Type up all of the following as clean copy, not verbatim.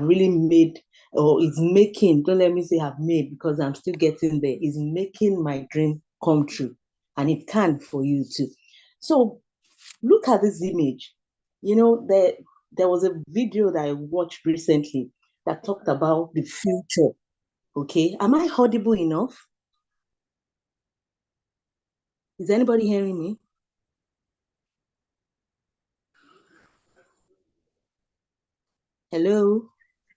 really made, or is making, don't let me say have made, because I'm still getting there, is making my dream come true. And it can for you too. So look at this image. There was a video that I watched recently that talked about the future. Okay. Am I audible enough? Is anybody hearing me? Hello?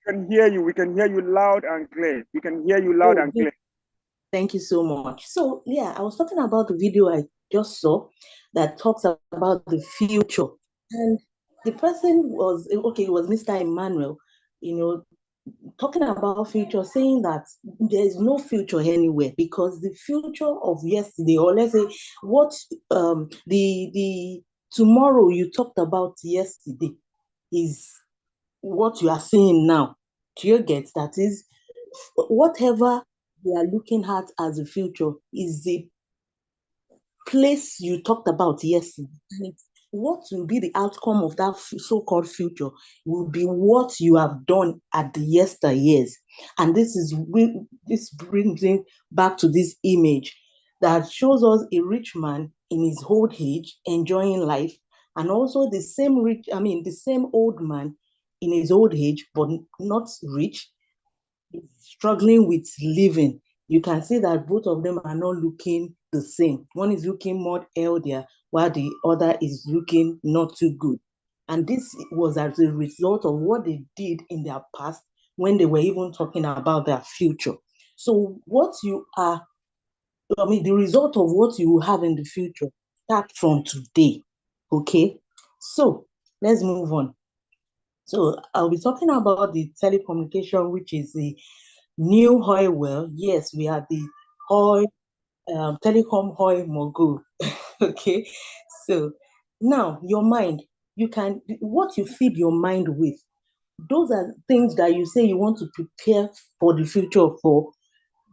We can hear you. We can hear you loud and clear. We can hear you loud Oh, and good. clear. Thank you so much. So, yeah, I was talking about the video I just saw that talks about the future. And the person was, okay, it was Mr. Emmanuel, you know, talking about future, saying that there is no future anywhere because the future of yesterday, or let's say what the tomorrow you talked about yesterday is what you are seeing now. Do you get that? Is whatever we are looking at as the future is the place you talked about yesterday. And what will be the outcome of that so-called future will be what you have done at the yesteryears. And this brings me back to this image that shows us a rich man in his old age enjoying life, and also the same old man in his old age but not rich, is struggling with living. You can see that both of them are not looking the same. One is looking more healthier, while the other is looking not too good. And this was as a result of what they did in their past when they were even talking about their future. So, the result of what you will have in the future start from today. Okay. So, let's move on. So, I'll be talking about the telecommunication, which is the new oil well. Yes, we are the oil telecom oil mogul. Okay, so now your mind, you can what you feed your mind with. Those are things that you say you want to prepare for the future for.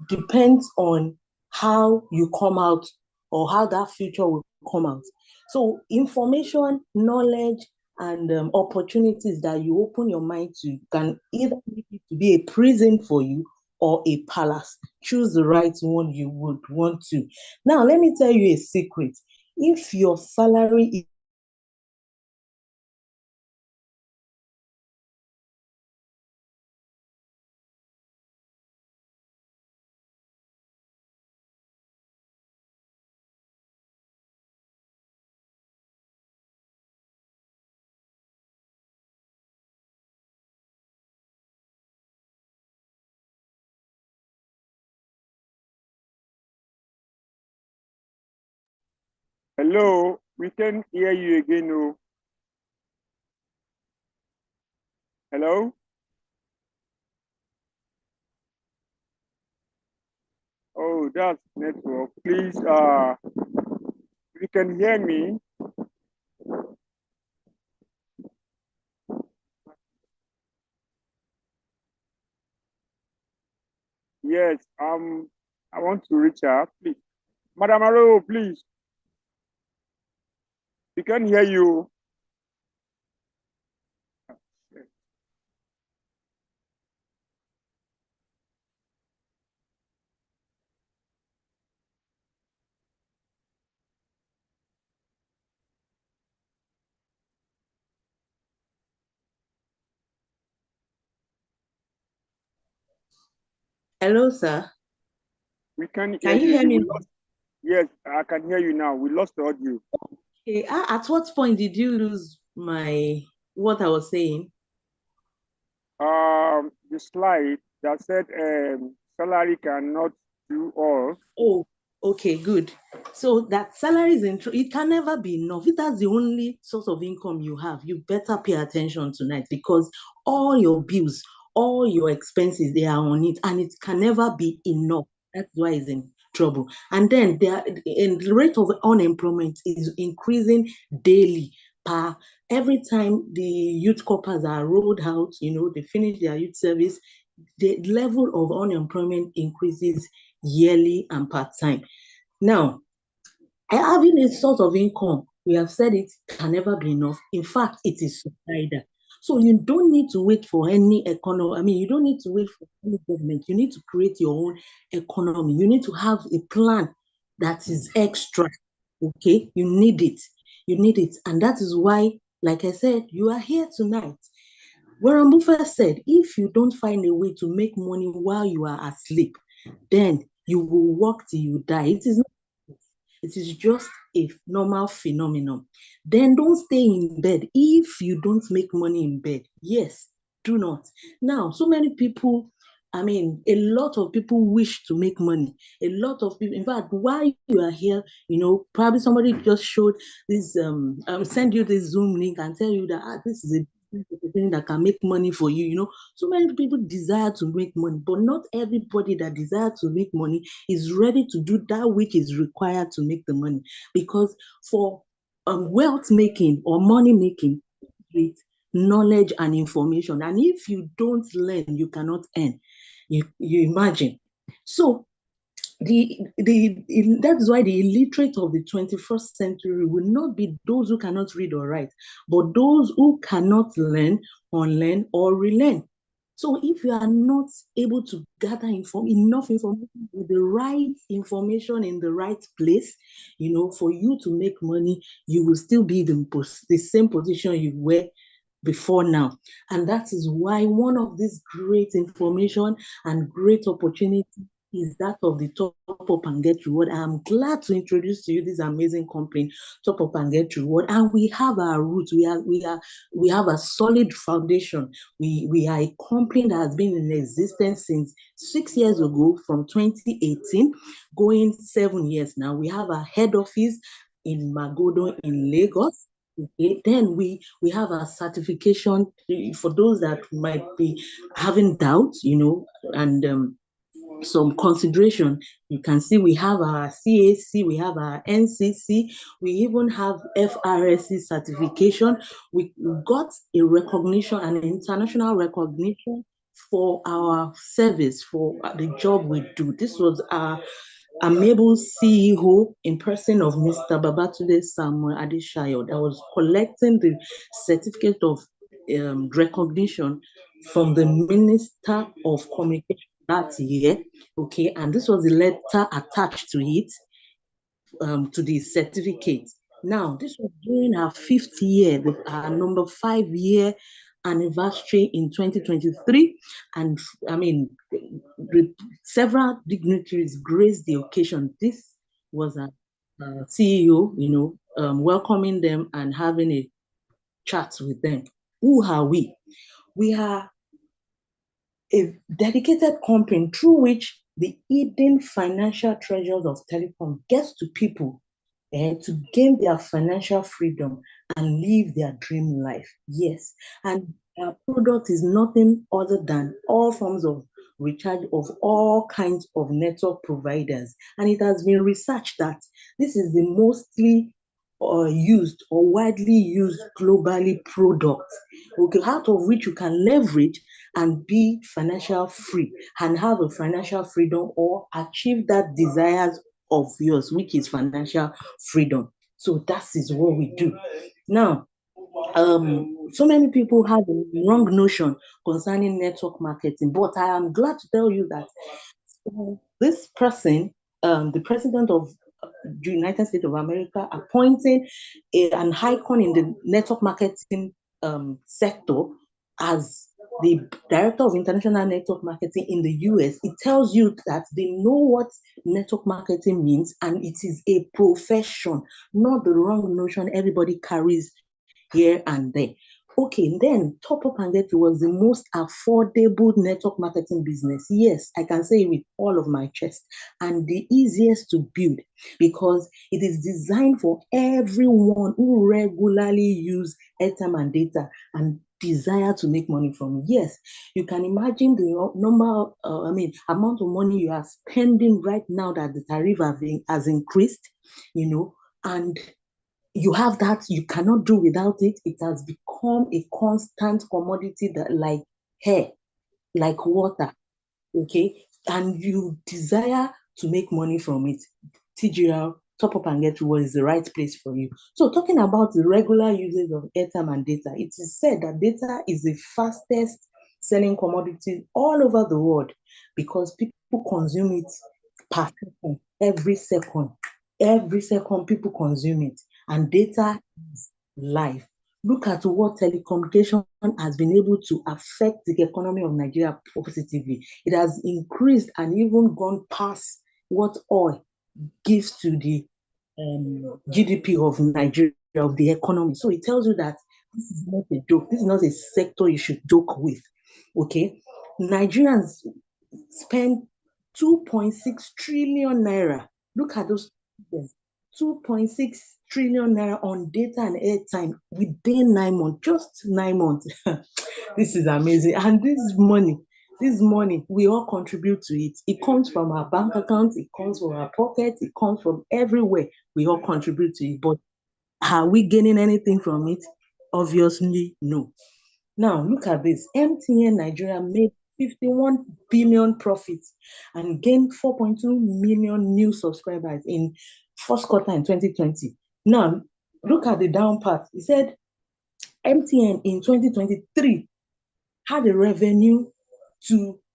Depends on how you come out, or how that future will come out. So information, knowledge, and opportunities that you open your mind to can either make it to be a prison for you or a palace. Choose the right one you would want to. Now, let me tell you a secret. If your salary Hello, we can hear you again. Oh, hello. Oh, that's network. Please, if you can hear me. Yes. I want to reach out, please. Madam Aro, please. We can hear you. Hello, sir. We can hear Can you you hear again. me We now? lost. Yes, I can hear you now. We lost the audio. Okay. At what point did you lose my what I was saying? The slide that said salary cannot do all. Oh, okay, good. So that salary is it can never be enough. If that's the only source of income you have, you better pay attention tonight, because all your bills, all your expenses, they are on it, and it can never be enough. That's why it's in trouble. And then the rate of unemployment is increasing daily. Per every time the youth corpers are rolled out, they finish their youth service, the level of unemployment increases yearly and part-time. Now, having a source of income, we have said it can never be enough. In fact, it is suicidal. So you don't need to wait for any economy. I mean, you don't need to wait for any government. You need to create your own economy. You need to have a plan that is extra. Okay, you need it. You need it. And that is why, like I said, you are here tonight. Warren Buffett said, if you don't find a way to make money while you are asleep, then you will work till you die. It is just a normal phenomenon. Then don't stay in bed if you don't make money in bed. Yes, do not. Now, so many people, I mean, a lot of people wish to make money. A lot of people, in fact, while you are here, probably somebody just showed this, send you this Zoom link and tell you that this is a thing that can make money for you. So many people desire to make money, but not everybody that desires to make money is ready to do that which is required to make the money. Because for wealth making or money making, with knowledge and information. And if you don't learn, you cannot earn. You imagine. So that is why the illiterate of the 21st century will not be those who cannot read or write, but those who cannot learn, unlearn, or relearn. So if you are not able to gather enough information with the right information in the right place, for you to make money, you will still be the same position you were before now. And that is why one of these great information and great opportunity is that of the Top Up and Get Reward. I'm glad to introduce to you this amazing company, Top Up and Get Reward. And we have our roots. We have a solid foundation. We are a company that has been in existence since 6 years ago, from 2018, going 7 years now. We have a head office in Magodo in Lagos. Okay, then we have a certification for those that might be having doubts, and some consideration. You can see we have our CAC, we have our NCC, we even have FRSC certification. We got a recognition, an international recognition for our service, for the job we do. This was our Amable CEO in person of Mr. Babatunde Samuel Adeshayo that was collecting the certificate of recognition from the Minister of Communication that year. Okay, and this was the letter attached to it, to the certificate. Now, this was during our 5th year, our number 5-year anniversary in 2023. And I mean, several dignitaries graced the occasion. This was a CEO, welcoming them and having a chat with them. Who are we? We are a dedicated company through which the hidden financial treasures of telecom gets to people to gain their financial freedom and live their dream life. Yes. And our product is nothing other than all forms of recharge of all kinds of network providers. And it has been researched that this is the mostly used or widely used globally product, okay, out of which you can leverage and be financial free and have a financial freedom or achieve that desires of yours, which is financial freedom. So that is what we do. Now, so many people have a wrong notion concerning network marketing, but I am glad to tell you that this person, the president of the United States of America, appointing an icon in the network marketing sector as the director of international network marketing in the US, it tells you that they know what network marketing means and it is a profession, not the wrong notion everybody carries here and there. Okay, then Top Up and Get was the most affordable network marketing business. Yes, I can say it with all of my chest, and the easiest to build because it is designed for everyone who regularly use airtime and data and desire to make money from it. Yes, you can imagine the number, amount of money you are spending right now that the tariff has increased, and you have that, you cannot do without it. It has become a constant commodity that like hair, like water, okay? And you desire to make money from it. TGR Top Up and Get Reward is the right place for you. So talking about the regular usage of airtime and data, it is said that data is the fastest selling commodity all over the world because people consume it per second, every second. Every second people consume it. And data is life. Look at what telecommunication has been able to affect the economy of Nigeria positively. It has increased and even gone past what oil gives to the GDP of Nigeria, of the economy. So it tells you that this is not a joke. This is not a sector you should joke with. Okay. Nigerians spend 2.6 trillion naira. Look at those figures. 2.6 trillion naira on data and airtime within 9 months, just 9 months. This is amazing. And this money, we all contribute to it. It comes from our bank account, it comes from our pocket, it comes from everywhere. We all contribute to it. But are we gaining anything from it? Obviously, no. Now, look at this. MTN Nigeria made 51 billion profits and gained 4.2 million new subscribers in first quarter in 2020. Now, look at the down part. It said MTN in 2023 had a revenue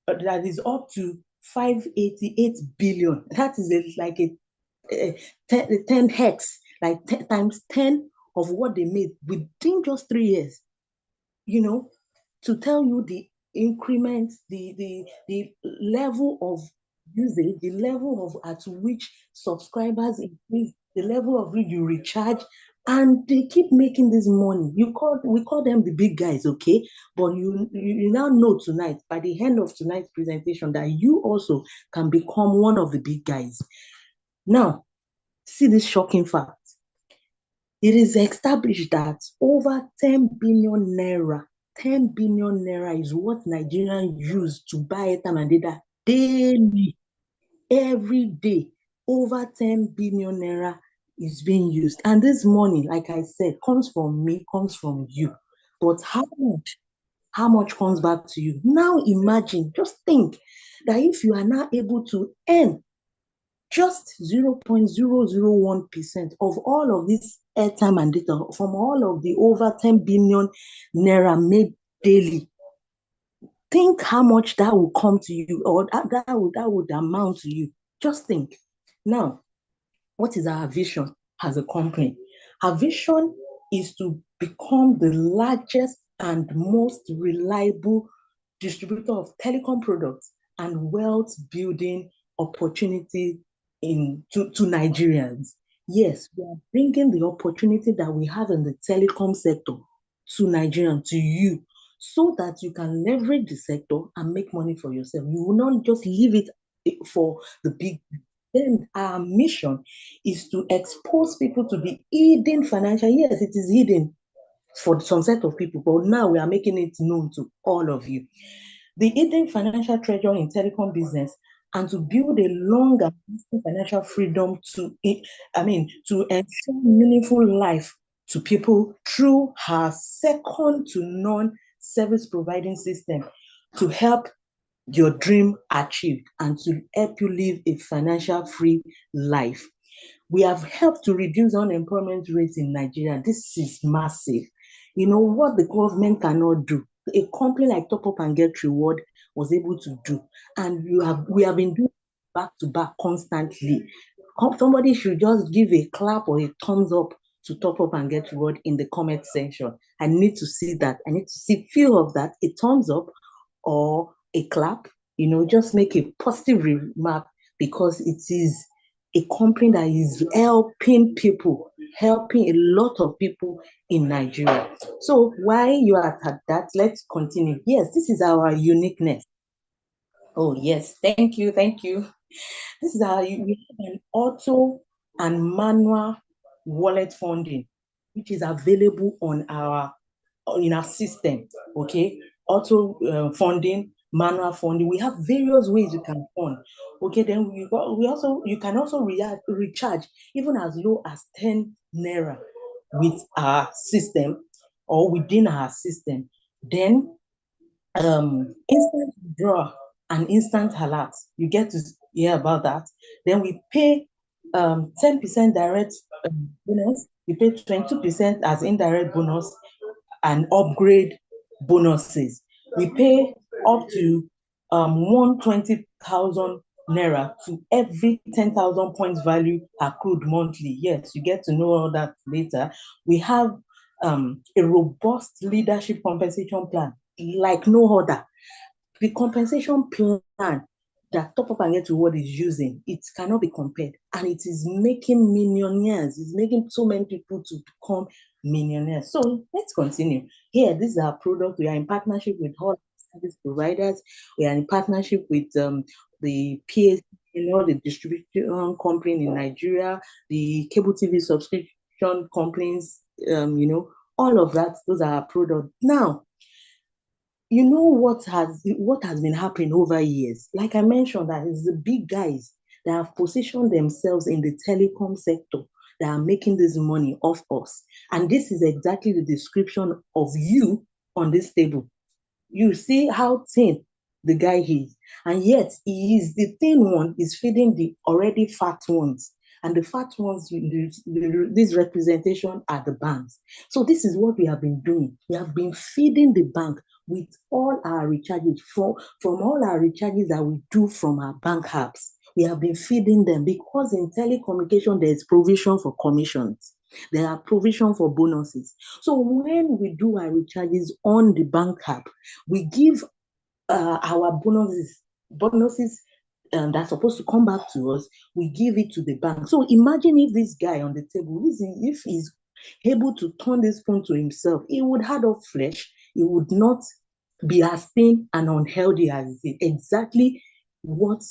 that is up to 588 billion. That is like a 10 hex, like 10 times 10 of what they made within just 3 years. You know, to tell you the increment, the level of usage, the level of at which subscribers increase, the level of which you recharge, and they keep making this money. We call them the big guys, okay? But you now know tonight, by the end of tonight's presentation, that you also can become one of the big guys. Now, see this shocking fact. It is established that over 10 billion naira 10 billion naira is what Nigerians use to buy airtime and data daily, every day. Over 10 billion naira is being used. And this money, like I said, comes from me, comes from you. But how much comes back to you? Now imagine, just think that if you are now able to earn just 0.001% of all of this airtime and data from all of the over 10 billion naira made daily. Think how much that will come to you, or that would amount to you. Just think. Now, what is our vision as a company? Our vision is to become the largest and most reliable distributor of telecom products and wealth building opportunity to Nigerians. Yes, we are bringing the opportunity that we have in the telecom sector to Nigerians, to you, so that you can leverage the sector and make money for yourself. You will not just leave it for the big. Then our mission is to expose people to the hidden financial. Yes, it is hidden for some set of people, but now we are making it known to all of you. The hidden financial treasure in telecom business, and to build a long and lasting financial freedom to ensure meaningful life to people through her second to none service providing system to help your dream achieved and to help you live a financial free life. We have helped to reduce unemployment rates in Nigeria. This is massive. You know what the government cannot do, a company like Top Up and Get Reward was able to do. And we have been doing back to back constantly. Somebody should just give a clap or a thumbs up to Top Up and Get Reward in the comment section. I need to see that. I need to see few of that, a thumbs up or a clap. Just make a positive remark, because it is a company that is helping people, helping a lot of people in Nigeria. So while you are at that, let's continue. Yes, this is our uniqueness. Oh, yes. Thank you. Thank you. This is we have an auto and manual wallet funding, which is available in our system. Okay. Auto funding, manual funding. We have various ways you can fund. Okay, then you can also recharge even as low as 10 naira with our system or within our system. Then instant withdrawal and instant alert. You get to hear about that. Then we pay 10% direct bonus, we pay 22% as indirect bonus and upgrade bonuses. We pay up to 120,000 naira to every 10,000 points value accrued monthly. Yes, you get to know all that later. We have a robust leadership compensation plan like no other. The compensation plan that Top Up and Get Reward is using, it cannot be compared. And it is making millionaires. It's making so many people to become millionaires. So let's continue. Here, this is our product. We are in partnership with all service providers. We are in partnership with the PSC, the distribution company in Nigeria, the cable TV subscription companies, all of that. Those are our products. Now, you know what has been happening over years. Like I mentioned, that is the big guys that have positioned themselves in the telecom sector that are making this money off us. And this is exactly the description of you on this table. You see how thin the guy is, and yet he is the thin one is feeding the already fat ones. And the fat ones, this representation are the banks. So this is what we have been doing. We have been feeding the bank with all our recharges from all our recharges that we do from our bank apps. We have been feeding them because in telecommunication there is provision for commissions. There are provision for bonuses. So when we do our recharges on the bank app, we give our bonuses that's supposed to come back to us, we give it to the bank. So imagine if this guy on the table, if he's able to turn this phone to himself, he would have up flesh, he would not be as thin and unhealthy as it. Exactly what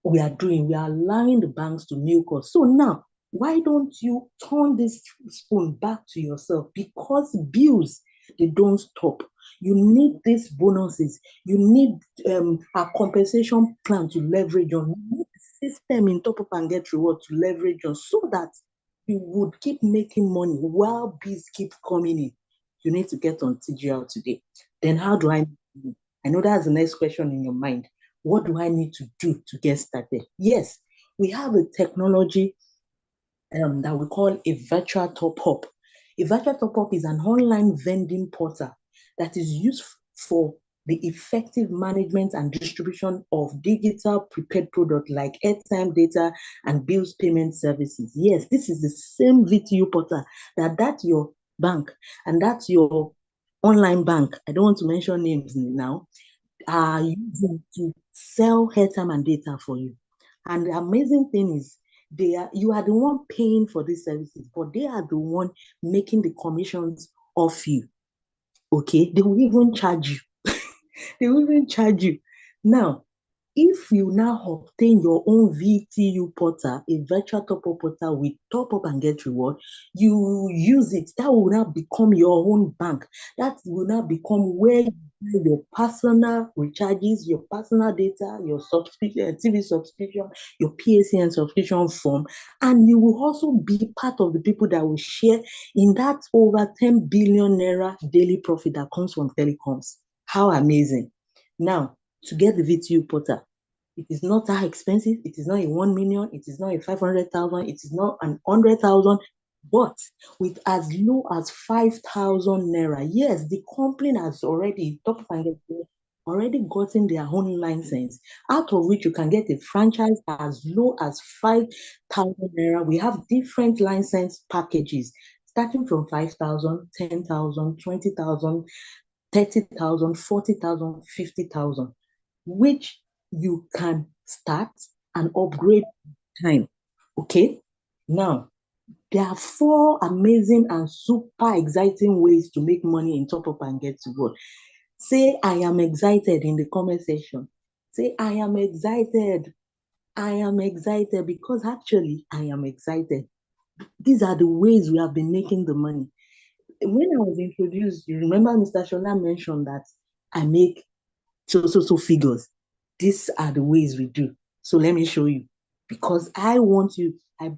we are doing. We are allowing the banks to milk us. So now, why don't you turn this spoon back to yourself? Because bills, they don't stop. You need these bonuses. You need a compensation plan to leverage on. You need a system in Top Up and Get Reward to leverage on so that you would keep making money while bills keep coming in. You need to get on TGL today. Then how do I know that's the next question in your mind. What do I need to do to get started? Yes, we have a technology that we call a virtual top up. A virtual top up is an online vending portal that is used for the effective management and distribution of digital prepaid products like airtime, data, and bills payment services. Yes, this is the same VTU portal that's your bank and that's your online bank. I don't want to mention names now. Are using to sell airtime and data for you. And the amazing thing is, you are the one paying for these services, but they are the one making the commissions off you. Okay, they will even charge you. They will even charge you. Now, if you now obtain your own VTU portal, a virtual top-up portal with Top Up and Get Reward, you use it. That will now become your own bank. That will now become where you do your personal recharges, your personal data, your subscription, TV subscription, your PSN subscription form, and you will also be part of the people that will share in that over 10 billion naira daily profit that comes from telecoms. How amazing. Now, to get the VTU portal, it is not that expensive. It is not a 1 million. It is not a 500,000. It is not an 100,000. But with as low as 5,000 naira, yes, the company has already, Top already gotten their own license, out of which you can get a franchise as low as 5,000 naira. We have different license packages starting from 5,000, 10,000, 20,000, 30,000, 40,000, 50,000, which you can start and upgrade time. Okay. Now, there are 4 amazing and super exciting ways to make money in Top Up and Get Reward. Say, I am excited in the comment section. Say, I am excited. I am excited because actually I am excited. These are the ways we have been making the money. When I was introduced, you remember Mr. Shola mentioned that I make so figures. These are the ways we do. So let me show you. Because I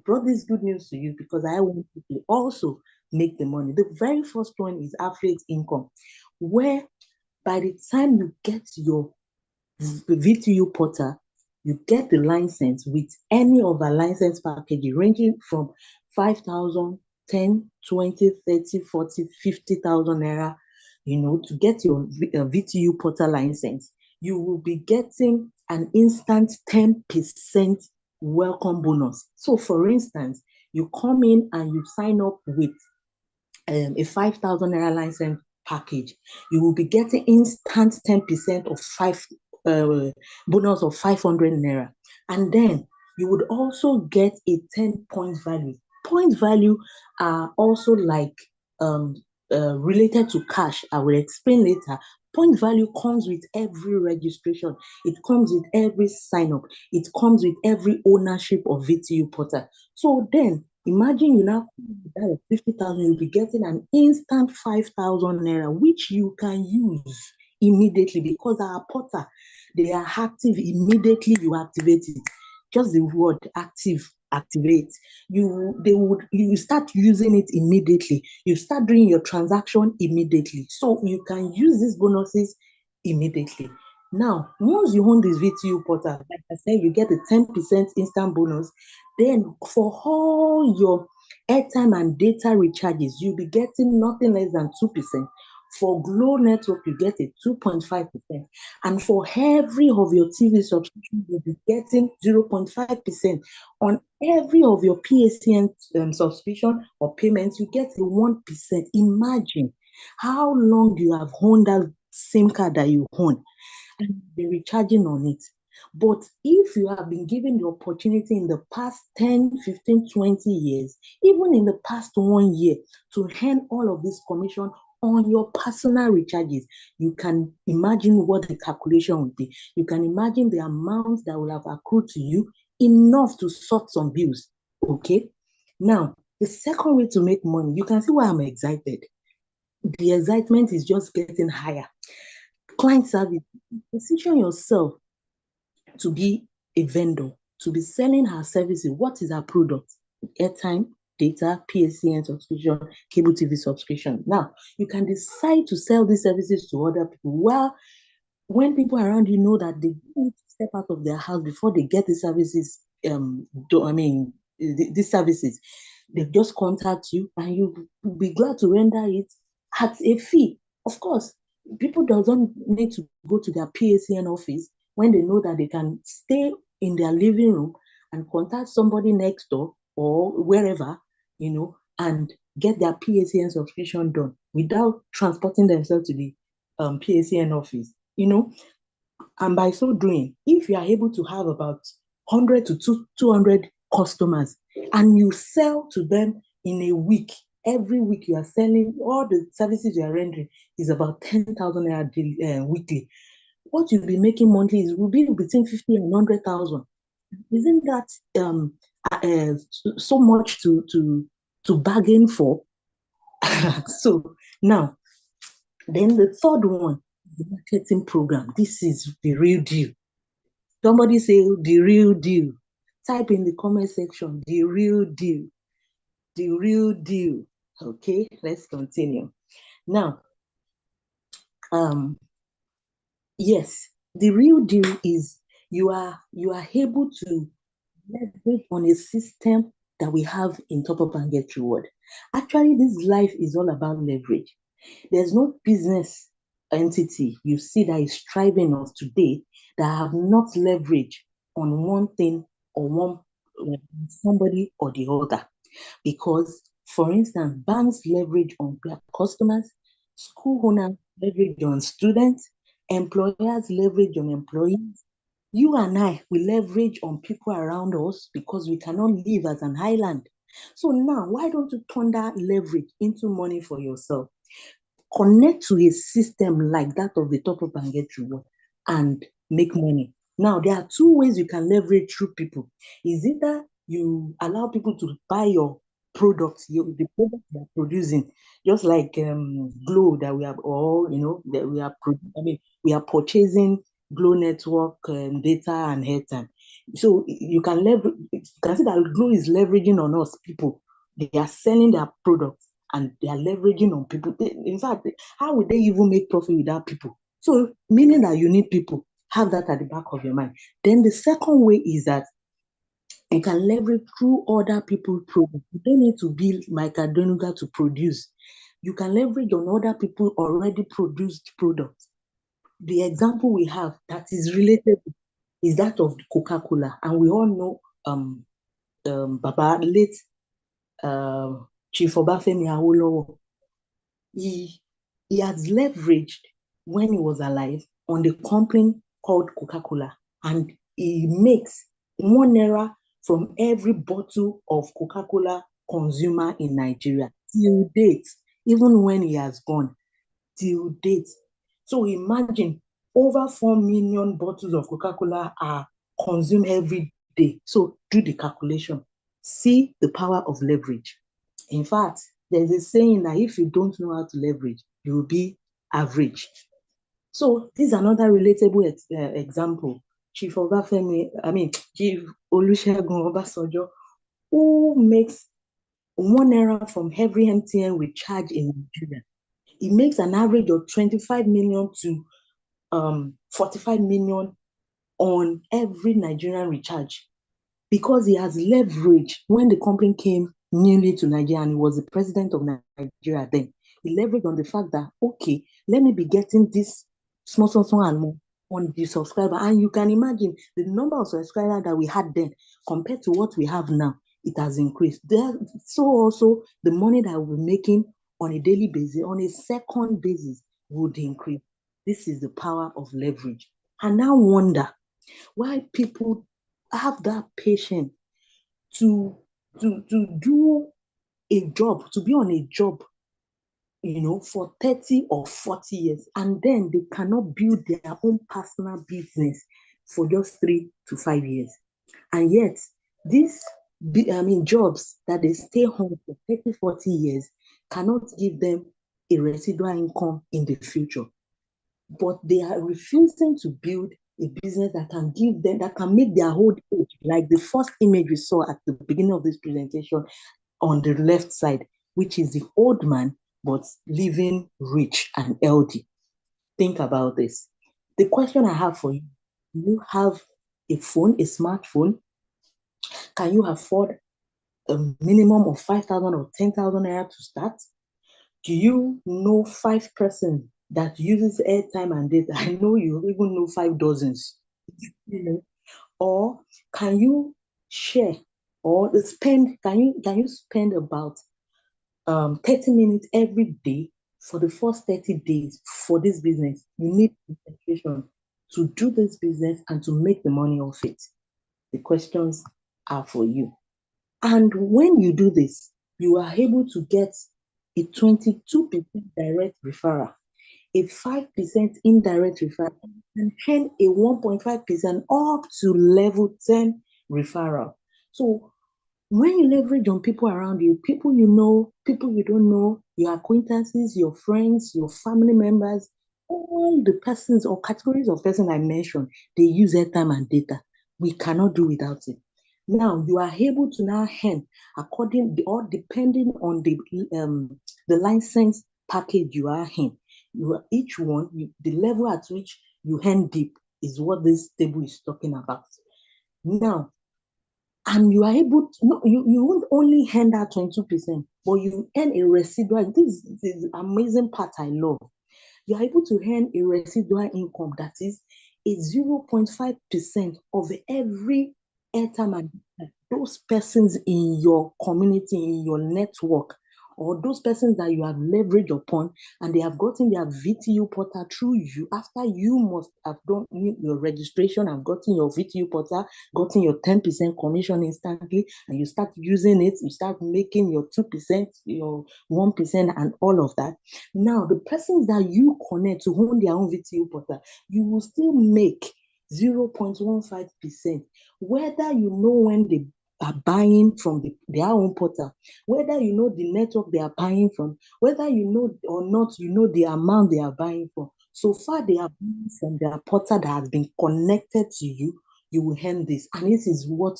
brought this good news to you because I want you to also make the money. The very first one is affiliate income, where by the time you get your VTU portal, You get the license with any of our license packages ranging from 5,000, 10, 20, 30, 40, 50,000 naira, to get your VTU portal license. You will be getting an instant 10% welcome bonus. So, for instance, you come in and you sign up with a 5,000 naira license package, you will be getting instant 10% of bonus of 500 naira. And then you would also get a 10 point value. Point value are also like related to cash. I will explain later. Point value comes with every registration. It comes with every sign up. It comes with every ownership of VTU portal. So then imagine you now 50,000, you'll be getting an instant 5,000 naira, which you can use immediately because our portal, they are active immediately you activate it. Just the word active, activate. You start using it immediately. You start doing your transaction immediately. So you can use these bonuses immediately. Now, once you own this VTU portal, like I said, you get a 10% instant bonus. Then for all your airtime and data recharges, you'll be getting nothing less than 2%. For Glow Network, you get a 2.5%. And for every of your TV subscription, you'll be getting 0.5%. On every of your PSCN subscription or payments, you get a 1%. Imagine how long you have owned that SIM card that you own and be recharging on it. But if you have been given the opportunity in the past 10, 15, 20 years, even in the past 1 year, to earn all of this commission on your personal recharges, you can imagine what the calculation would be. You can imagine the amount that will have accrued to you, enough to sort some bills. Okay? Now, the second way to make money, you can see why I'm excited. The excitement is just getting higher. Client service, position yourself to be a vendor, to be selling her services. What is her product? Airtime, data, PSCN subscription, cable TV subscription. Now, you can decide to sell these services to other people. Well, when people around you know that they need to step out of their house before they get the services, these services, they just contact you and you will be glad to render it at a fee. Of course, people doesn't need to go to their PSCN office when they know that they can stay in their living room and contact somebody next door or wherever, and get their PSCN subscription done without transporting themselves to the PSCN office, and by so doing, if you are able to have about 100 to 200 customers and you sell to them in a week, every week you are selling, all the services you are rendering is about 10,000 naira weekly. What you'll be making monthly will be between 50 and 100,000. Isn't that so much to bargain for? So now, then the third one, the marketing program. This is the real deal. Somebody say the real deal. Type in the comment section, the real deal. The real deal. Okay, let's continue. Now, yes, the real deal is you are able to leverage on a system that we have in Top Up and Get Reward. Actually, this life is all about leverage. There's no business entity you see that is striving of today that have not leveraged on one thing or one somebody or the other. Because, for instance, banks leverage on their customers, school owners leverage on students, employers leverage on employees. You and I, we leverage on people around us because we cannot live as an island. So now, why don't you turn that leverage into money for yourself? Connect to a system like that of the Top Up and Get Reward and make money. Now, there are two ways you can leverage through people. Is either you allow people to buy your products, the product you are producing, just like Glow that we have all, that we are, we are purchasing Glow Network data and airtime. So you can leverage, you can see that Glow is leveraging on us people. They are selling their products and they are leveraging on people. In fact, how would they even make profit without people? So, meaning that you need people. Have that at the back of your mind. Then the second way is that you can leverage through other people's products. You don't need to be Michael Denuga to produce. You can leverage on other people already produced products. The example we have that is related is that of Coca-Cola, and we all know Baba late Chief Obafemi Awolowo. He has leveraged when he was alive on the company called Coca-Cola, and he makes ₦1 from every bottle of Coca-Cola consumer in Nigeria till date, even when he has gone, till date. So imagine over 4 million bottles of Coca-Cola are consumed every day. So do the calculation. See the power of leverage. In fact, there's a saying that if you don't know how to leverage, you will be average. So this is another relatable example. Chief Olusegun Obasanjo, who makes ₦1 from every MTN recharge in Nigeria. He makes an average of 25 million to 45 million on every Nigerian recharge, because he has leveraged when the company came newly to Nigeria and he was the president of Nigeria then. He leveraged on the fact that, okay, let me be getting this small and more on the subscriber. And you can imagine the number of subscribers that we had then compared to what we have now, it has increased. So also the money that we're making on a daily basis, on a second basis, would increase. This is the power of leverage. And now wonder why people have that patience to do a job, to be on a job, for 30 or 40 years, and then they cannot build their own personal business for just 3 to 5 years. And yet, these jobs that they stay home for 30, 40 years cannot give them a residual income in the future. But they are refusing to build a business that can give them, that can make their old age, like the first image we saw at the beginning of this presentation on the left side, which is the old man, but living rich and healthy. Think about this. The question I have for you, do you have a phone, a smartphone? Can you afford a minimum of 5,000 or 10,000 naira to start? Do you know 5 persons that uses airtime and data? I know you even know 5 dozens. Or can you share or spend? Can you spend about 30 minutes every day for the first 30 days for this business? You need concentration to do this business and to make the money off it. The questions are for you. And when you do this, you are able to get a 22% direct referral, a 5% indirect referral, and then a 1.5% up to level 10 referral. So when you leverage on people around you, people you know, people you don't know, your acquaintances, your friends, your family members, all the persons or categories of persons I mentioned, they use airtime and data. We cannot do without it. Now you are able to now earn according or depending on the license package you are in. Each one, the level at which you earn deep is what this table is talking about. Now, and you are able to, no, you won't only earn that 22%, but you earn a residual. This is the amazing part I love. You are able to earn a residual income that is a 0.5% of every airtime and those persons in your community, in your network, or those persons that you have leveraged upon and they have gotten their VTU portal through you after you must have done your registration and gotten your VTU portal, gotten your 10% commission instantly, and you start using it, you start making your 2%, your 1%, and all of that. Now, the persons that you connect to own their own VTU portal, you will still make 0.15%, whether you know when they are buying from their own portal, whether you know the network they are buying from, whether you know or not, you know the amount they are buying from. So far, they are buying from their portal that has been connected to you, you will earn this. And this is what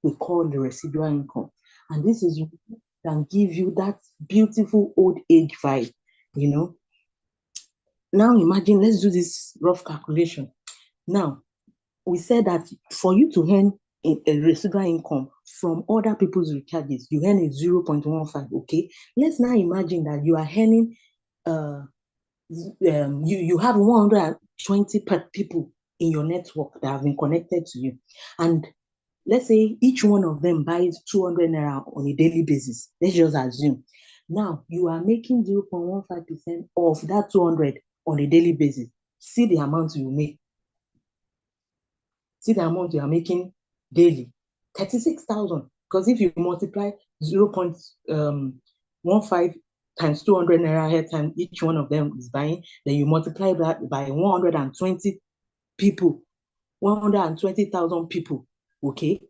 we call the residual income. And this is what can give you that beautiful old age vibe. Now imagine, let's do this rough calculation. Now, we said that for you to earn a residual income from other people's recharges, you earn a 0.15. Okay, let's now imagine that you are earning you have 120 people in your network that have been connected to you, and let's say each one of them buys 200 naira on a daily basis. Let's just assume. Now you are making 0.15% of that 200 on a daily basis. See the amount you make. See the amount you are making daily. 36,000. Because if you multiply 0.15 times 200 naira ahead time each one of them is buying, then you multiply that by 120 people, 120,000 people. Okay,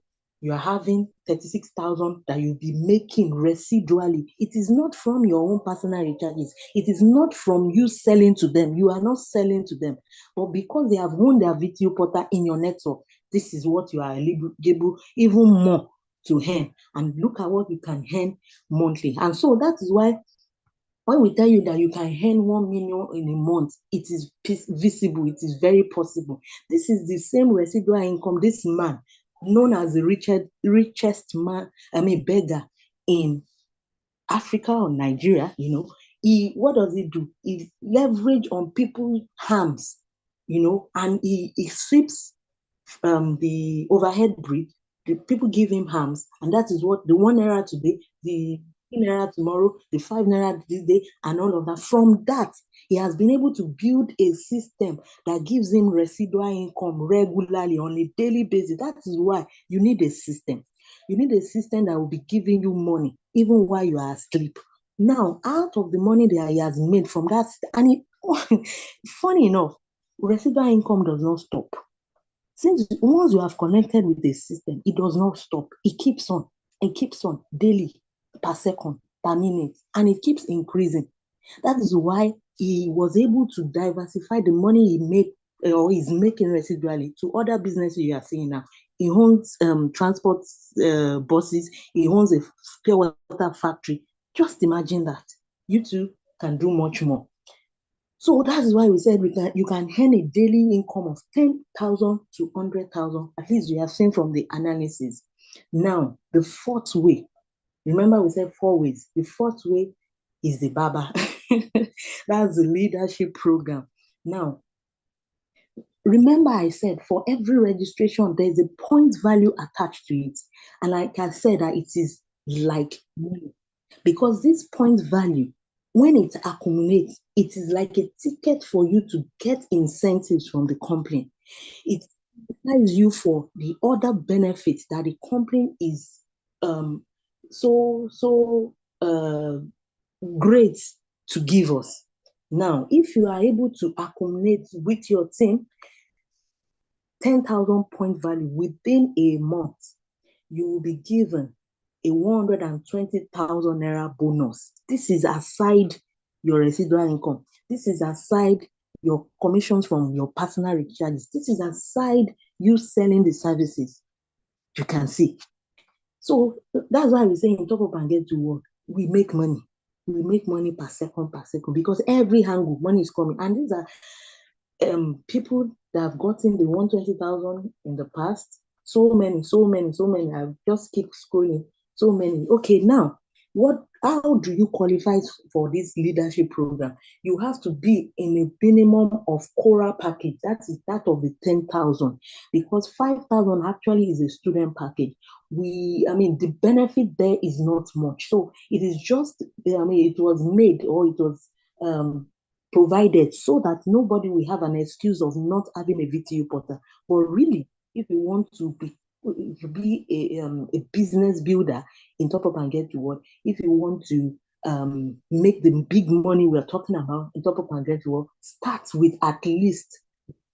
you are having 36,000 that you'll be making residually. It is not from your own personal recharges. It is not from you selling to them. You are not selling to them. But because they have won their VTU portal in your network, this is what you are eligible even more to earn. And look at what you can earn monthly. And so that is why when we tell you that you can earn 1 million in a month, it is visible, it is very possible. This is the same residual income this man, known as the richest man, beggar in Africa or Nigeria, what does he do? He leverage on people's harms, and he sweeps the overhead bridge. The people give him harms, and that is what the 1 naira today, the naira tomorrow, the 5 naira this day, and all of that. From that, he has been able to build a system that gives him residual income regularly on a daily basis. That is why you need a system. You need a system that will be giving you money even while you are asleep. Now, out of the money that he has made from that, and funny enough, residual income does not stop. Since once you have connected with the system, it does not stop. It keeps on. It keeps on daily, per second, per minute, and it keeps increasing. That is why he was able to diversify the money he made or is making residually to other businesses you are seeing now. He owns transport buses. He owns a pure water factory. Just imagine that. You too can do much more. So that is why we said you can earn a daily income of 10,000 to 100,000. At least you have seen from the analysis. Now, the fourth way, remember we said 4 ways. The fourth way is the BABA. That's the leadership program. Now, remember I said for every registration, there's a point value attached to it. And like I said, that it is like money. Because this point value, when it accumulates, it is like a ticket for you to get incentives from the company. It applies you for the other benefits that the company is so great to give us. Now, if you are able to accumulate with your team 10,000 point value within a month, you will be given a 120,000 naira bonus. This is aside your residual income. This is aside your commissions from your personal recharges. This is aside you selling the services. You can see. So that's why we say in Top Up and Get to Work, we make money. We make money per second, because every angle money is coming. And these are people that have gotten the 120,000 in the past. So many. I just keep scrolling. So many. Okay, now how do you qualify for this leadership program? You have to be in a minimum of Cora package. That is that of the 10,000, because 5,000 actually is a student package. The benefit there is not much. So it is just, it was made, or it was provided so that nobody will have an excuse of not having a VTU portal. But really, if you want to be a business builder in Top Up and Get to Work, if you want to make the big money we're talking about in Top Up and Get to Work, start with at least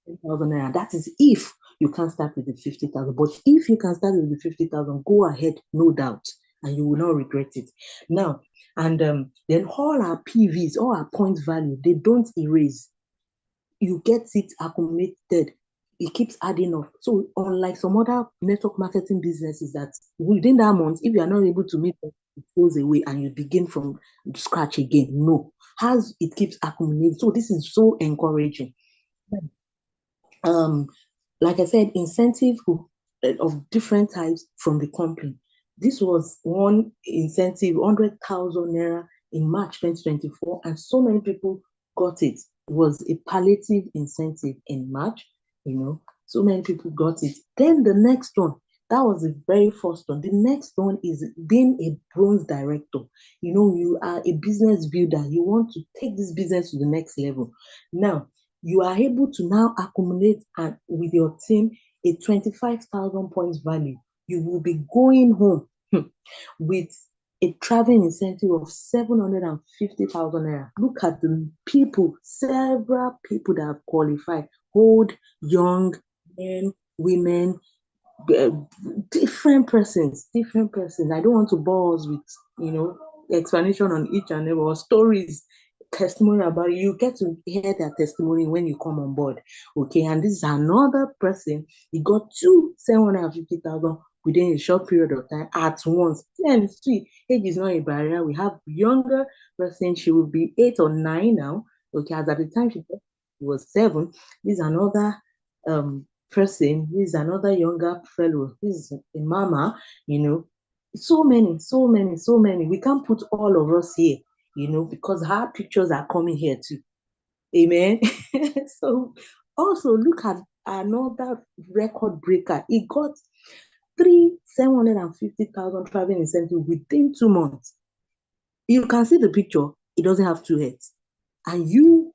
10,000 naira. That is if you can't start with the 50,000. But if you can start with the 50,000, go ahead, no doubt, and you will not regret it. Now, and then all our PVs, all our point value, they don't erase. You get it accumulated. It keeps adding up. So unlike some other network marketing businesses that within that month, if you are not able to meet it, it goes away and you begin from scratch again. No. As it keeps accumulating. So this is so encouraging. like I said, incentive of different types from the company. This was one incentive, 100,000 naira in March 2024, and so many people got it. It was a palliative incentive in March, so many people got it. Then the next one, that was the very first one. The next one is being a bronze director. You are a business builder. You want to take this business to the next level. Now, you are able to now accumulate and with your team a 25,000 points value. You will be going home with a traveling incentive of 750,000 naira. Look at the people, several people that have qualified, old, young, men, women, uh, different persons. I don't want to bore us with, explanation on each and every stories, testimony about it. You get to hear their testimony when you come on board. Okay, and this is another person. He got 750,000 within a short period of time at once. And see, age is not a barrier. We have younger person, she will be 8 or 9 now. Okay, as at the time she was 7. This is another person, this is another younger fellow, this is a mama, so many, so many, so many. We can't put all of us here, because our pictures are coming here too. Amen. So also look at another record breaker. He got 750,000 traveling incentive within 2 months. You can see the picture, he doesn't have 2 heads. And you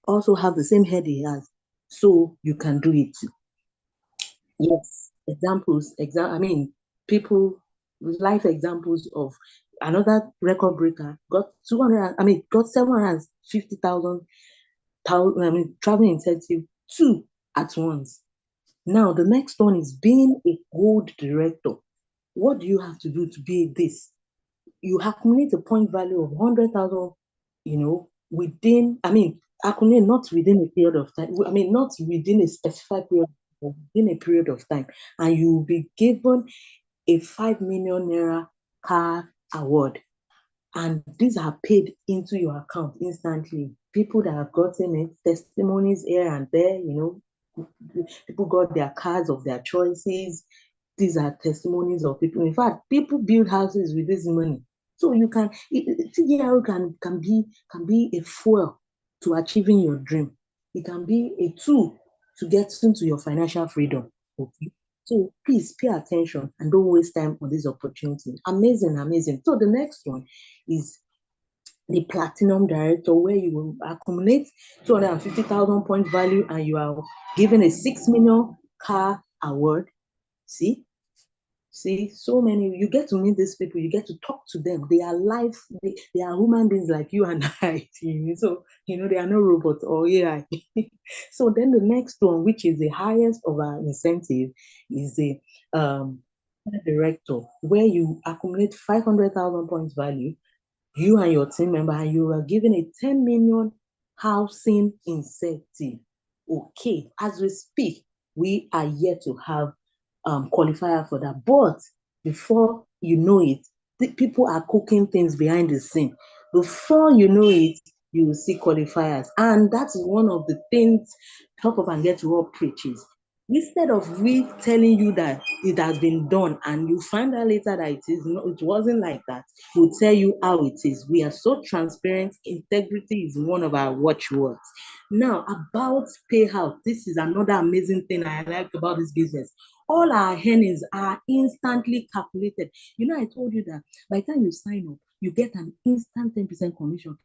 also have the same head he has. So you can do it too. Yes, people, life examples of another record breaker got 750,000 traveling incentive two at once. Now the next one is being a gold director. What do you have to do to be this? You accumulate a point value of 100,000, accumulate not within a period of time, not within a specified period, but within a period of time, and you will be given a 5 million naira car award. And these are paid into your account instantly. People that have gotten it, testimonies here and there, people got their cars of their choices. These are testimonies of people. In fact, people build houses with this money. So you can TDR can be a fuel to achieving your dream. It can be a tool to get into your financial freedom. Okay. So please pay attention and don't waste time on this opportunity. Amazing, amazing. So the next one is the platinum director, where you will accumulate 250,000 point value and you are given a 6 million car award. See, so many, you get to meet these people, you get to talk to them. They are life, they are human beings like you and I. So, they are no robots or AI. So then the next one, which is the highest of our incentive, is the director, where you accumulate 500,000 points value, you and your team member, and you are given a 10 million housing incentive. Okay, as we speak, we are yet to have qualifier for that. But before you know it, people are cooking things behind the scene. Before you know it, you will see qualifiers. And that is one of the things Top Up and Get to Work preaches. Instead of we telling you that it has been done and you find out later that it wasn't like that, we'll tell you how it is. We are so transparent. Integrity is one of our watchwords. Now, about payout, this is another amazing thing I like about this business. All our earnings are instantly calculated. I told you that by the time you sign up, you get an instant 10% commission.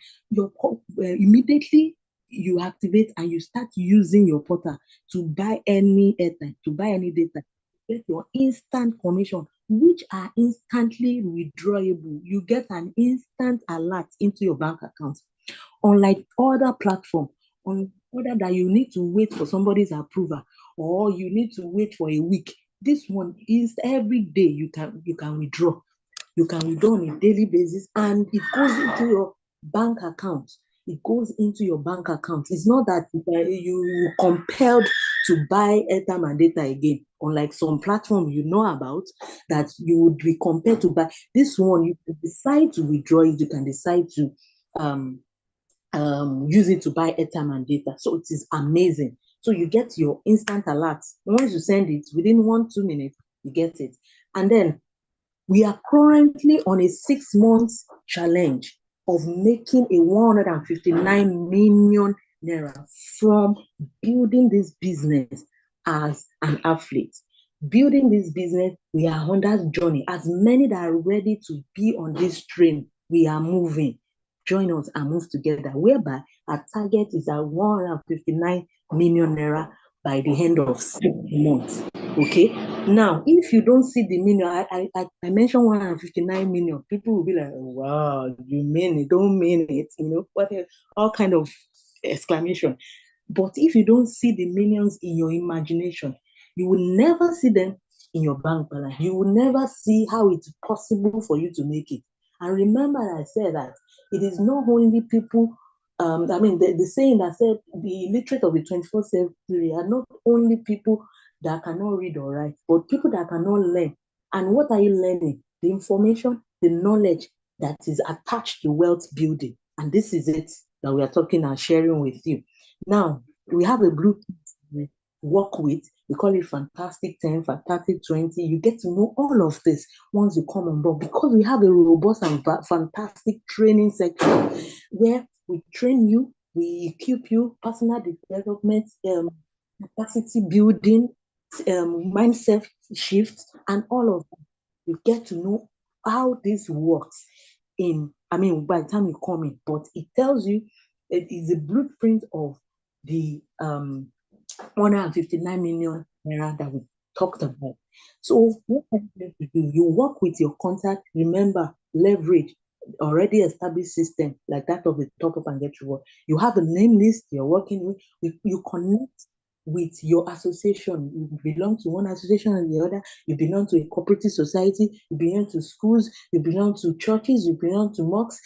Immediately you activate and you start using your portal to buy any airtime, to buy any data, get your instant commission, which are instantly withdrawable. You get an instant alert into your bank account. Unlike other platforms, on other that you need to wait for somebody's approval or you need to wait for a week. This one is every day you can withdraw. You can withdraw on a daily basis and it goes into your bank account. It goes into your bank account. It's not that you compelled to buy airtime and data again. Unlike some platform about that you would be compelled to buy. This one, you can decide to withdraw it. You can decide to use it to buy airtime and data. So it is amazing. So you get your instant alert. Once you send it, within 1-2 minutes, you get it. And then we are currently on a 6-month challenge of making a 159 million naira from building this business as an athlete. Building this business, we are on that journey. As many that are ready to be on this train, we are moving. Join us and move together, whereby our target is at 159 million naira by the end of 6 months. Okay. Now, if you don't see the million, I mentioned 159 million. People will be like, "Wow, you mean it? Don't mean it?" What all kind of exclamation. But if you don't see the millions in your imagination, you will never see them in your bank balance. You will never see how it's possible for you to make it. And remember, I said that it is not only people. The saying that said the illiterate of the 21st century are not only people that cannot read or write, but people that cannot learn. And what are you learning? The information, the knowledge that is attached to wealth building. And this is it that we are talking and sharing with you. Now, we have a blueprint we work with. We call it Fantastic 10, Fantastic 20. You get to know all of this once you come on board, because we have a robust and fantastic training section where we train you, we equip you, personal development, capacity building, mindset shift, and all of that. You get to know how this works by the time you come in, but it tells you it is a blueprint of the 159 million naira that we talked about. So what are you going to do? You work with your contact. Remember, leverage already established system like that of the top of and get reward. You have a name list you're working with. You connect with your association. You belong to one association and the other. You belong to a cooperative society. You belong to schools. You belong to churches. You belong to mosques.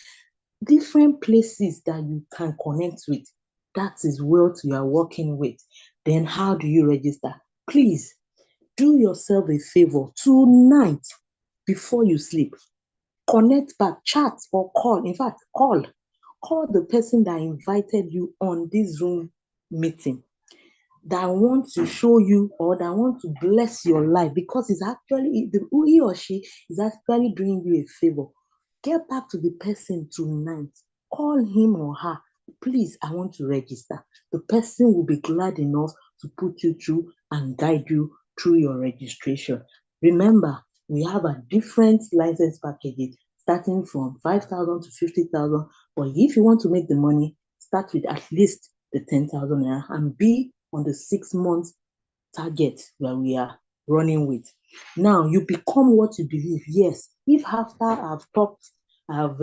Different places that you can connect with. That is what you are working with. Then how do you register? Please do yourself a favor tonight before you sleep. Connect back, chat or call. In fact, call the person that invited you on this Zoom meeting, that want to show you or that want to bless your life, because it's actually he or she is actually doing you a favor. Get back to the person tonight. Call him or her. Please, I want to register. The person will be glad enough to put you through and guide you through your registration. Remember, we have a different license packages starting from 5,000 to 50,000. But if you want to make the money, start with at least the 10,000 naira and be on the 6 month target that we are running with. Now you become what you believe. Yes, if after I've talked, I've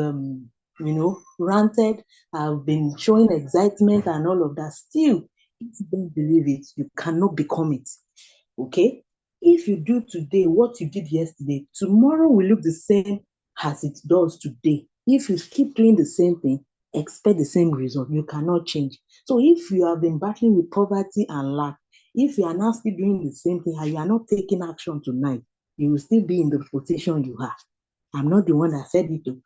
ranted, I've been showing excitement and all of that, still, if you don't believe it, you cannot become it. Okay? If you do today what you did yesterday, tomorrow will look the same as it does today. If you keep doing the same thing, expect the same result. You cannot change. So if you have been battling with poverty and lack, if you are now still doing the same thing and you are not taking action tonight, you will still be in the position you are. I'm not the one that said it to.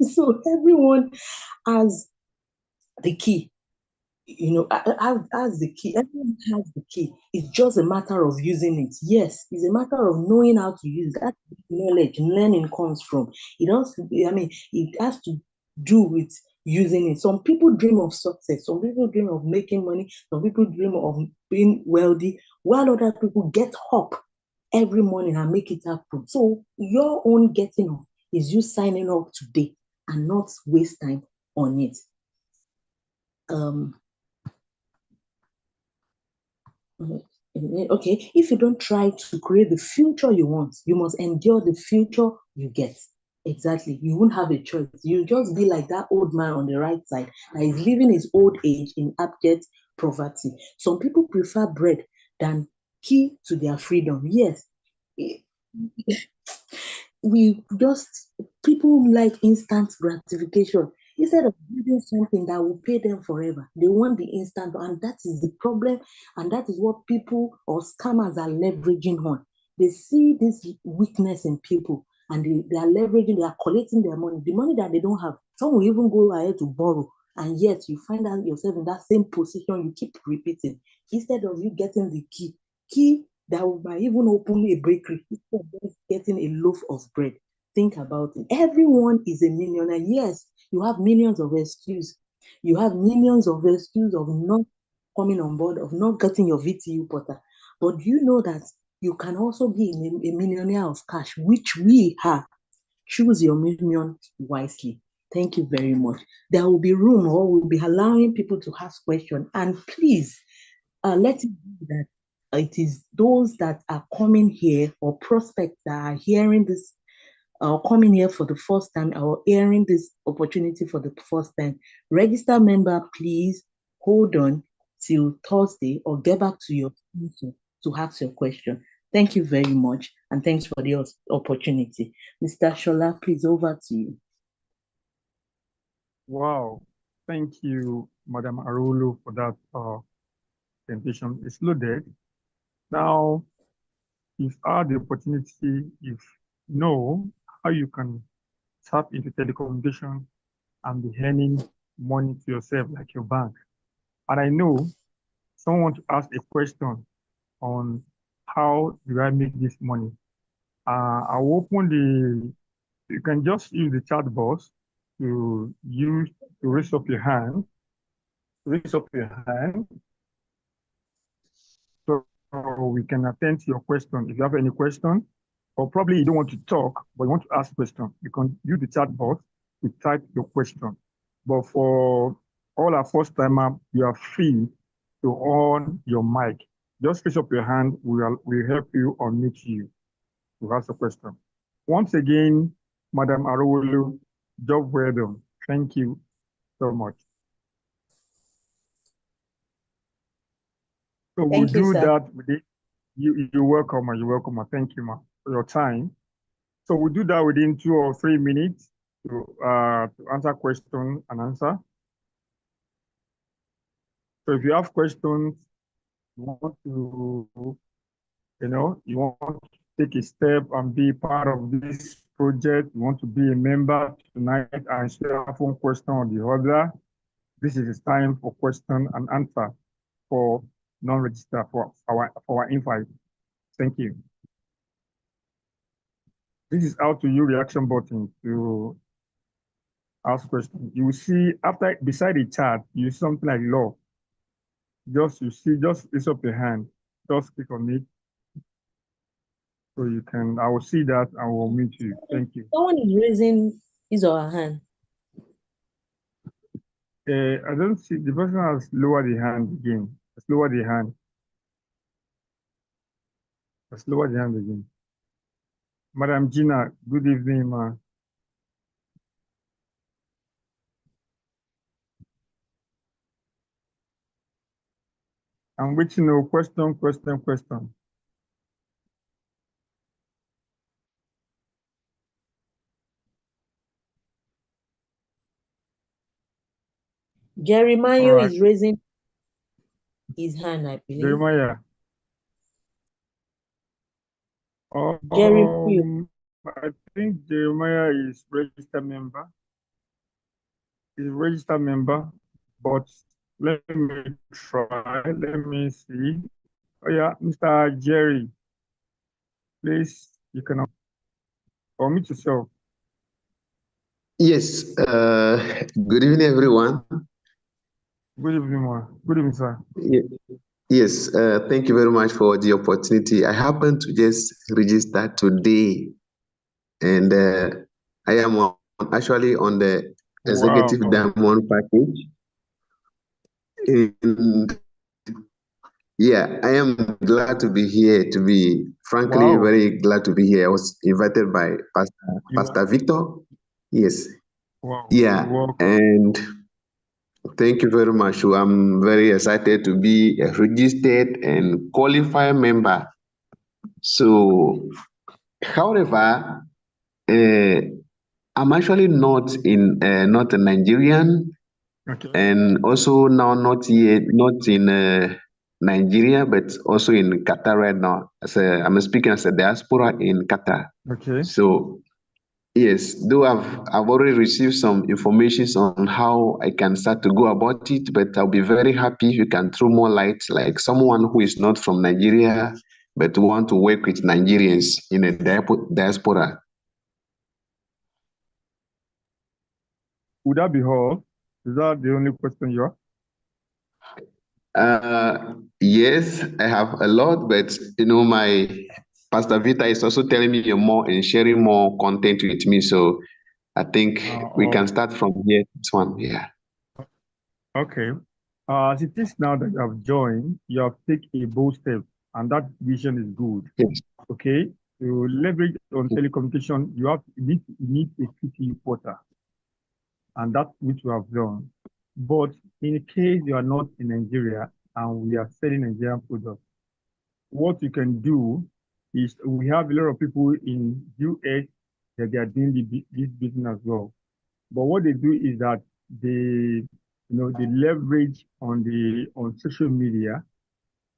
So everyone has the key. As the key. Everyone has the key. It's just a matter of using it. Yes, it's a matter of knowing how to use that knowledge. Learning comes from. It has to do with using it. Some people dream of success. Some people dream of making money. Some people dream of being wealthy, while other people get up every morning and make it happen. So your own getting up is you signing up today and not waste time on it. Okay, if you don't try to create the future you want, you must endure the future you get. Exactly. You won't have a choice. You'll just be like that old man on the right side that is living his old age in abject poverty. Some people prefer bread than key to their freedom. Yes. We just People like instant gratification instead of building something that will pay them forever. They want the instant, and that is the problem, and that is what people or scammers are leveraging on. They see this weakness in people, and they are leveraging, they are collecting their money, the money that they don't have. Some will even go ahead to borrow and yet you find out yourself in that same position, you keep repeating, instead of you getting the key that might even open a bakery, instead of just getting a loaf of bread. Think about it. Everyone is a millionaire. Yes, you have millions of excuses. You have millions of excuses of not coming on board, of not getting your VTU portal. But you know that you can also be a millionaire of cash, which we have. Choose your million wisely. Thank you very much. There will be room, or we'll be allowing people to ask questions. And please, let it be that it is those that are coming here or prospects that are hearing this, coming here for the first time, or hearing this opportunity for the first time. Register member, please hold on till Thursday or get back to your sponsor to ask your question. Thank you very much, and thanks for the opportunity. Mr. Shola, please, over to you. Wow, thank you, Madam Arulu, for that presentation. It's loaded. Now, if you have the opportunity, if you know how you can tap into telecommunication and be earning money to yourself like your bank. And I know someone wants to ask a question on how do I make this money. I'll open you can just use the chat box to raise up your hand. So we can attend to your question. If you have any question, or probably you don't want to talk, but you want to ask a question, you can use the chat box to type your question. But for all our first timer, you are free to on your mic. Just raise up your hand. We'll help you unmute you to ask a question. Once again, Madam Arulu, job well done. Thank you so much. So we'll do that with it. You're welcome, you're welcome. Thank you, ma, for your time. So we'll do that within 2 or 3 minutes to answer question and answer. So if you have questions, you want to, you want to take a step and be part of this project, you want to be a member tonight and share one question or the other, this is time for question and answer for non-register for our invite. Thank you. This is how to use reaction button to ask questions. You will see beside the chat, you see something like love. Just raise up your hand. Just click on it. So you can, I will see that and will meet you. Thank you. Someone is raising his or her hand. I don't see, the person has lowered the hand again. Let's lower the hand. Let's lower the hand again. Madam Gina, good evening, ma. I'm waiting for question. Jeremiah is raising his hand, I believe. Jeremiah. I think Jeremiah is registered member. He's a registered member, but let me try. Let me see. Oh yeah, Mr. Jerry, please, you can unmute yourself. Yes. Good evening, everyone. Good evening, ma. Good evening, sir. Yes. Thank you very much for the opportunity. I happen to just register today, and I am actually on the executive diamond package. And yeah, I am glad to be here. To be frankly very glad to be here. I was invited by Pastor Victor. Yes. Wow. Yeah, and thank you very much. I'm very excited to be a registered and qualified member. So, however, I'm actually not a Nigerian, and also now not in Nigeria, but also in Qatar right now. I'm speaking as a diaspora in Qatar. Okay. So, Yes, though I've already received some information on how I can start to go about it, but I'll be very happy if you can throw more light, like someone who is not from Nigeria, but want to work with Nigerians in a diaspora. Would that be all? Is that the only question you have? Yes, I have a lot, but my Pastor Vita is also telling me more and sharing more content with me. So I think we can start from here. This one, yeah. Okay. As it is now that you have joined, you have taken a bold step, and that vision is good. Yes. Okay. To leverage on telecommunication, you need a city reporter, and that's which you have done. But in case you are not in Nigeria and we are selling Nigerian products, what you can do is we have a lot of people in US that they are doing this business as well. But what they do is that they leverage on social media.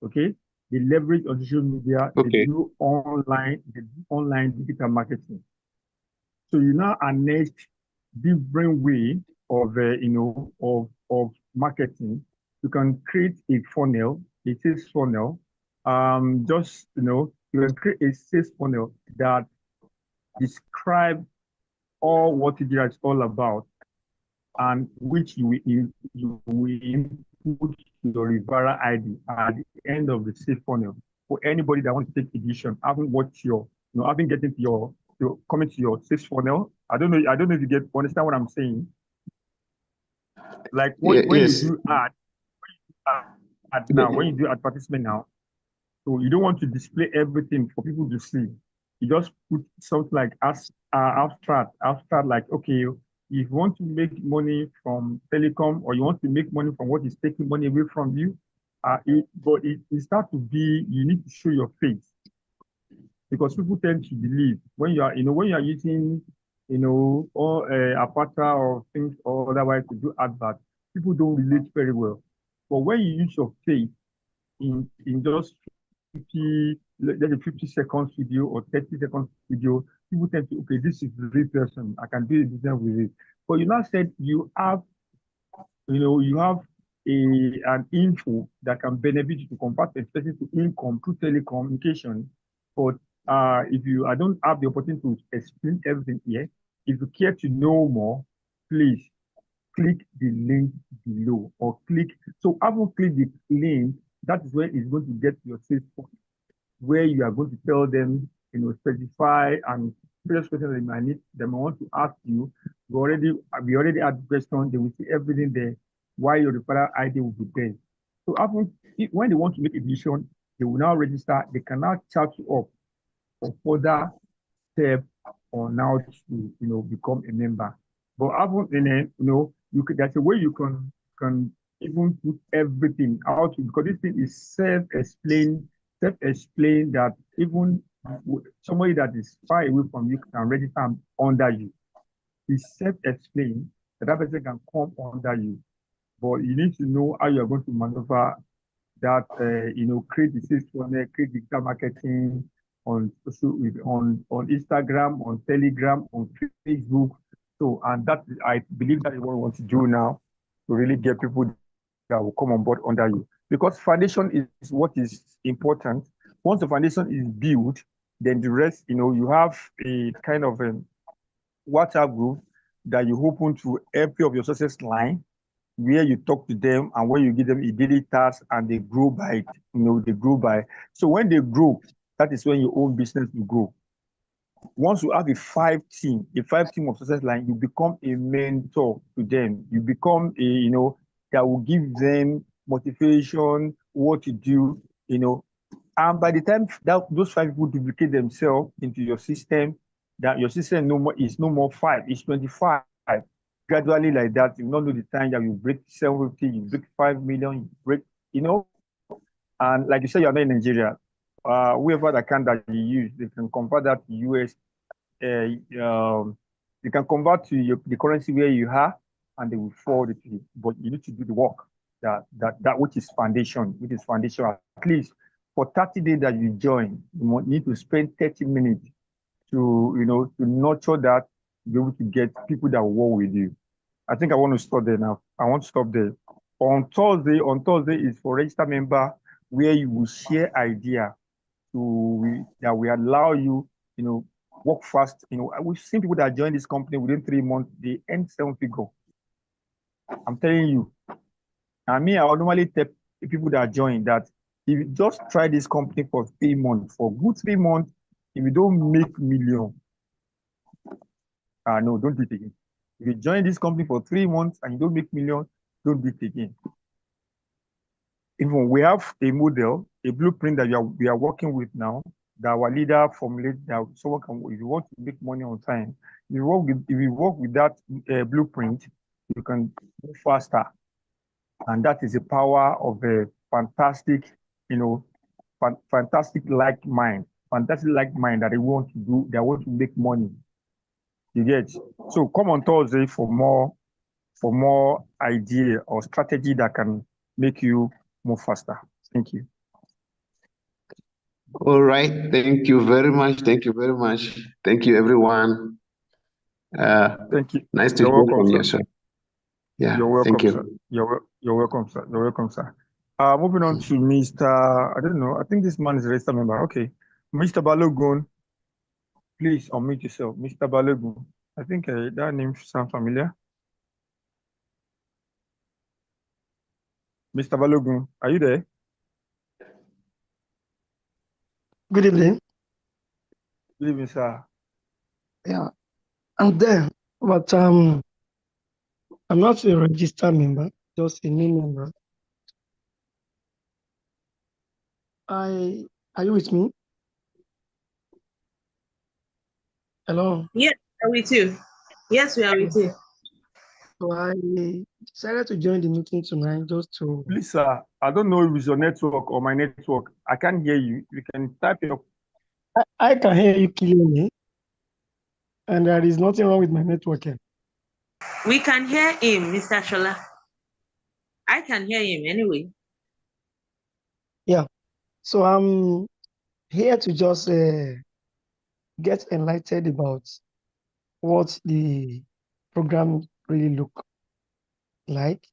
Okay, they leverage on social media. Okay. They do online digital marketing. So you now harness different way of of marketing. You can create a funnel, a sales funnel. You can create a sales funnel that describe all what it is all about, and which you will input your referral ID at the end of the sales funnel for anybody that wants to take edition, having getting to coming to your sales funnel. I don't know if you understand what I'm saying. Like when yes. you do ad now, when you do advertisement now, so you don't want to display everything for people to see. You just put something like abstract, like, okay, if you want to make money from telecom, or you want to make money from what is taking money away from you, but it starts to be, you need to show your face, because people tend to believe when you are using, all Apata or things or otherwise to do advert, people don't relate very well. But when you use your face in just 50 seconds video or 30 seconds video, people tend to, okay, this is the real person. I can do a business with it. But you now said you have an info that can benefit you to convert a person to income through telecommunication. But I don't have the opportunity to explain everything here. If you care to know more, please click the link below, or after click the link, that is where it's going to get your sales point, where you are going to tell them, specify and various questions they might want to ask you. We already had the question, they will see everything there, why your referral ID will be there. So when they want to make a decision, they will now register, they can now chat you up for further step on how to become a member. But there's a way you can even put everything out, because this thing is self-explain that even somebody that is far away from you can register under you. It's self-explain that person can come under you. But you need to know how you're going to maneuver that, create the sales funnel, create digital marketing on Instagram, on Telegram, on Facebook. So, and that, I believe that is what we want to do now, to really get people that will come on board under you. Because foundation is what is important. Once the foundation is built, then the rest, you have a kind of a WhatsApp group that you open to every of your success line, where you talk to them and where you give them a daily task, and they grow by it. So when they grow, that is when your own business will grow. Once you have a five team of success line, you become a mentor to them. You become that will give them motivation, what to do, and by the time that those 5 people duplicate themselves into your system, that your system is no more 5, it's 25. Gradually, like that, you not know the time that you break 750, you break 5 million, you break, and like you said, you're not in Nigeria. Whoever the account that you use, they can convert that to US. You can convert to the currency where you are, and they will forward it to you. But you need to do the work that which is foundation, At least for 30 days that you join, you need to spend 30 minutes to nurture that, be able to get people that will work with you. I think I want to stop there now. I want to stop there. On Thursday is for registered member, where you will share idea that we allow you, work fast. We've seen people that join this company within 3 months, they earn 7-figure. I'm telling you. I mean, I would normally tell people that join that if you just try this company for 3 months, for good 3 months, if you don't make million, no, don't do it again. If you join this company for 3 months and you don't make million, don't do it again. Even we have a model, a blueprint that we are working with now, that our leader formulated, that someone can, if you want to make money on time, if you work with that blueprint, you can move faster. And that is the power of a fantastic, fantastic like mind that they want to do, they want to make money. You get? So come on Thursday for more idea or strategy that can make you move faster. Thank you. All right. Thank you very much. Thank you very much. Thank you, everyone. Thank you. Nice to You're hear welcome, from you, sir. sir. Yeah, You're welcome, thank you. sir. You're welcome, sir. You're welcome, sir. Moving on to Mr. I don't know. I think this man is a registered member. Okay. Mr. Balogun, please unmute yourself. Mr. Balogun. I think that name sounds familiar. Mr. Balogun, are you there? Good evening. Good evening, sir. Yeah, I'm there, but I'm not a registered member, just a new member. Are you with me? Hello. Yes, we are with you. Yes, we are with you. So I decided to join the meeting tonight just to. Please, sir, I don't know if it's your network or my network. I can't hear you. You can type your. I can hear you clearly, and there is nothing wrong with my network here. We can hear him, Mr. Shola. I can hear him anyway. Yeah. So I'm here to just get enlightened about what the program really look like.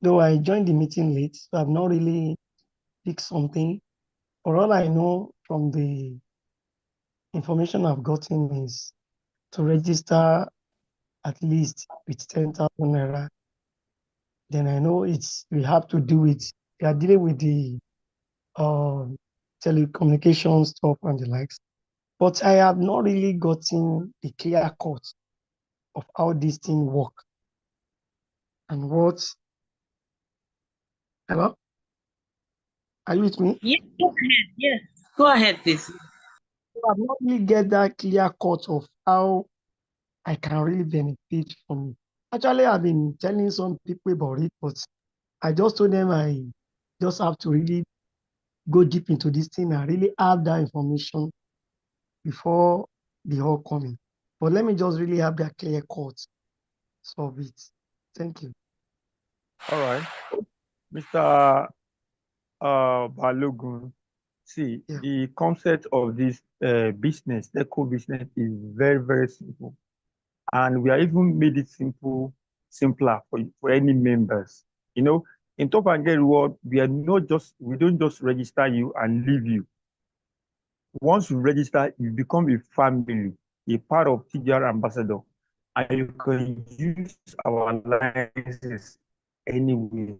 Though I joined the meeting late, so I've not really picked something. Or all I know from the information I've gotten is to register at least with 10,000 naira. Then I know we have to do it. We are dealing with the telecommunication stuff and the likes. But I have not really gotten the clear cut of how this thing work and what. Hello? Are you with me? Yes, go ahead. Yes, go ahead, please. So I've not really get that clear cut of how I can really benefit from it. Actually, I've been telling some people about it, but I just told them I just have to really go deep into this thing and really have that information before the whole coming. But let me just really have that clear cut of it. Thank you. All right. Mr. Balogun, see, Yeah. the concept of this business, eco business, is very, very simple. And we are even made it simpler for any members. In Top and Get Reward, we don't just register you and leave you. Once you register, you become a family, a part of TGR Ambassador, and you can use our licenses anywhere,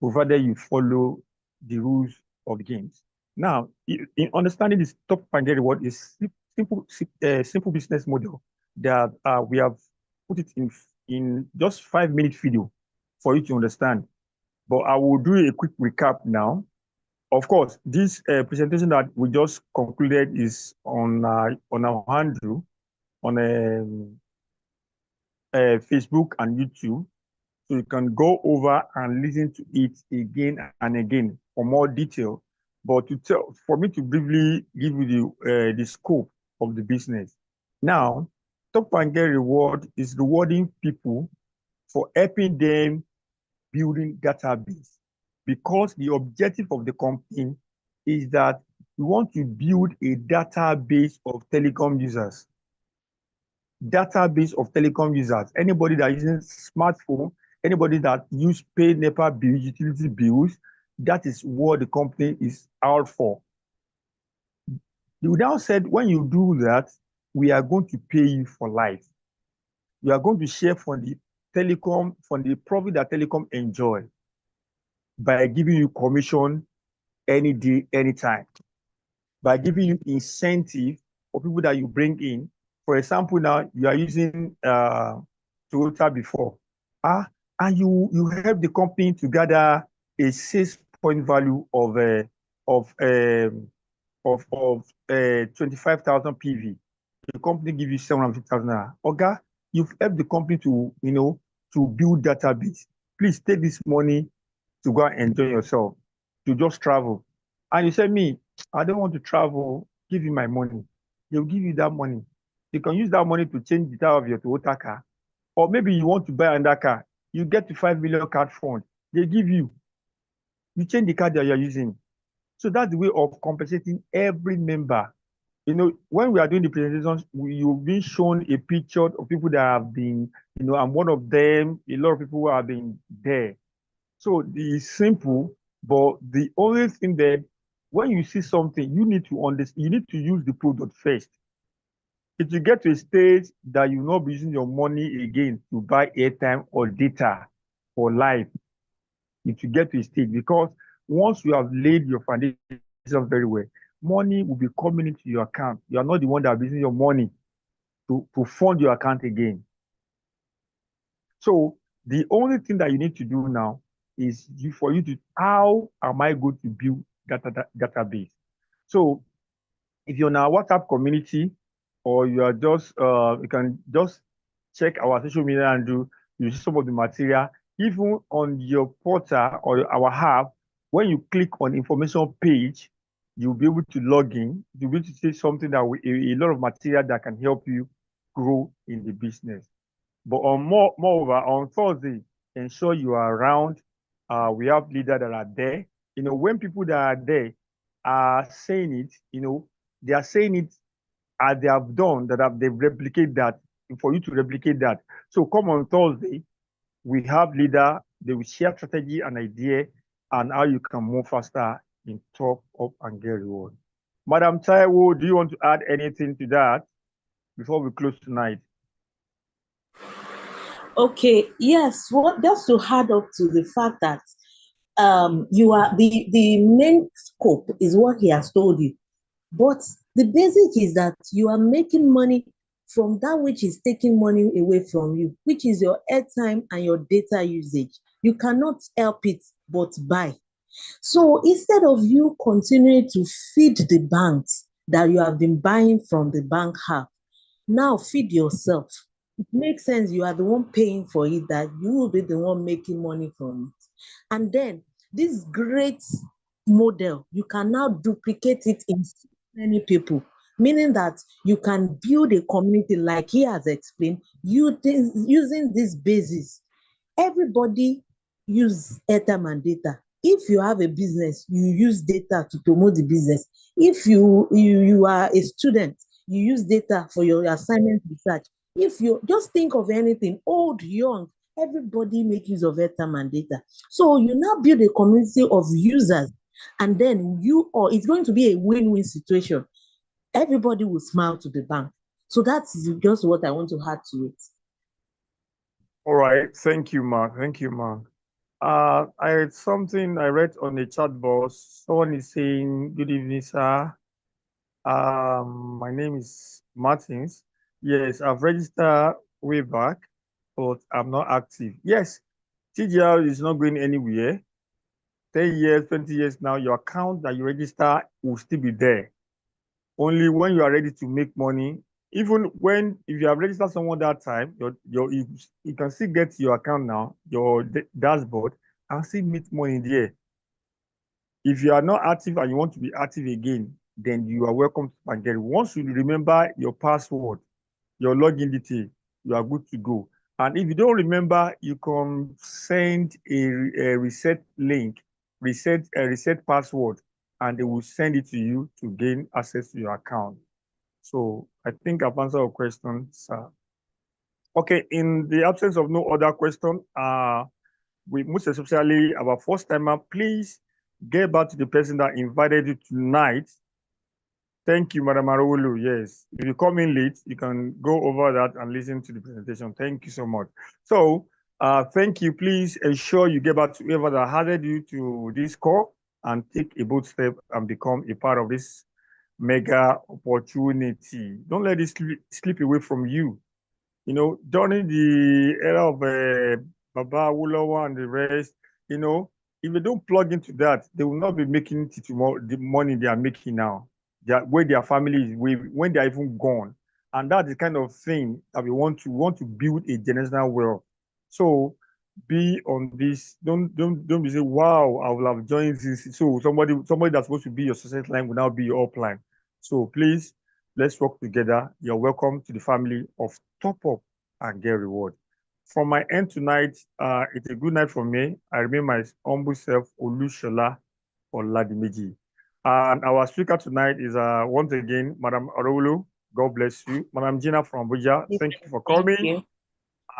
provided you follow the rules of the games. Now, in understanding this Top and Get Reward is simple business model that we have put it in just 5-minute video for you to understand. But I will do a quick recap now. Of course, this presentation that we just concluded is on our handle on Facebook and YouTube. So you can go over and listen to it again and again for more detail. But for me to briefly give you the scope of the business. Now, Top and Get Reward is rewarding people for helping them building database, because the objective of the company is that we want to build a database of telecom users. database of telecom users. Anybody that uses smartphone, anybody that use pay NEPA bill, utility bills, that is what the company is out for. You now said when you do that, we are going to pay you for life. You are going to share from the telecom, from the profit that telecom enjoy by giving you commission any day, anytime, by giving you incentive for people that you bring in. For example, now you are using Toyota before, and you help the company to gather a 6-point value of 25,000 PV. The company give you 750,000 naira. Oga, you've helped the company to to build database. Please take this money to go and enjoy yourself, to just travel. And you say, me, I don't want to travel, give you my money. They'll give you that money. You can use that money to change the tire of your Toyota car. Or maybe you want to buy another car. You get to 5 million card fund. They give you. You change the card that you're using. So that's the way of compensating every member. When we are doing the presentations, you've been shown a picture of people that have been, I'm one of them, a lot of people who have been there. So it's simple, but the only thing that when you see something, you need to understand, you need to use the product first. If you get to a stage that you will not be using your money again to buy airtime or data for life, if you get to a stage, because once you have laid your foundation very well, money will be coming into your account. You are not the one that is using your money to fund your account again. So the only thing that you need to do now is for you to, how am I going to build database? So if you're in our WhatsApp community, or you are just, you can just check our social media and you see some of the material, even on your portal or our app. When you click on information page, you'll be able to log in. You'll be able to see something that a lot of material that can help you grow in the business. But moreover, on Thursday, ensure you are around. We have leaders that are there. When people that are there are saying it, they are saying it as they have done, they've replicated that, for you to replicate that. So come on Thursday, we have leader, they will share strategy and idea and how you can move faster in talk up and get reward. Madam Taiwo, do you want to add anything to that before we close tonight? Okay, yes, just to add up to the fact that you are the main scope is what he has told you, but the basic is that you are making money from that which is taking money away from you, which is your airtime and your data usage. You cannot help it but buy. So instead of you continuing to feed the banks that you have been buying from the bank app, now feed yourself. It makes sense. You are the one paying for it, that you will be the one making money from it. And then this great model, you can now duplicate it in so many people, meaning that you can build a community like he has explained, using this basis. Everybody use airtime and data. If you have a business, you use data to promote the business. If you are a student, you use data for your assignment research. If you just think of anything, old, young, everybody make use of airtime and data. So you now build a community of users, and then it's going to be a win-win situation. Everybody will smile to the bank. So that's just what I want to add to it. All right, thank you, Mark. Thank you, Mark. I read something I read on the chat box. Someone is saying, "Good evening, sir. My name is Martins. Yes, I've registered way back, but I'm not active." Yes, TGR is not going anywhere. 10 years, 20 years now, your account that you register will still be there. Only when you are ready to make money, even if you have registered someone that time, you can still get your account now, your dashboard, and still make money there. If you are not active and you want to be active again, then you are welcome to Pangeri. Once you remember your password, your login detail, you are good to go. And if you don't remember, you can send a reset link, a reset password, and they will send it to you to gain access to your account. So I think I've answered your question, sir. Okay, in the absence of no other question, we most especially our first timer, please get back to the person that invited you tonight. Thank you, Madam Arulu. Yes, if you come in late, you can go over that and listen to the presentation. Thank you so much. So, thank you. Please ensure you get back to whoever that added you to this call and take a bold step and become a part of this mega opportunity. Don't let this slip away from you. You know, during the era of Baba Awolowo and the rest, you know, if they don't plug into that, they will not be making it to the money they are making now. Where their family is, when they are even gone, and that's the kind of thing that we want to build a generational wealth. So be on this. Don't be say, wow, I will have joined this. So somebody that's supposed to be your success line will now be your upline. So please, let's work together. You're welcome to the family of Top Up and Get Reward. From my end tonight, it's a good night for me. I remain my humble self, Olushola Oladimeji. And our speaker tonight is once again, Madam Arulu. God bless you. Madam Gina from Abuja, thank you for coming. Thank you.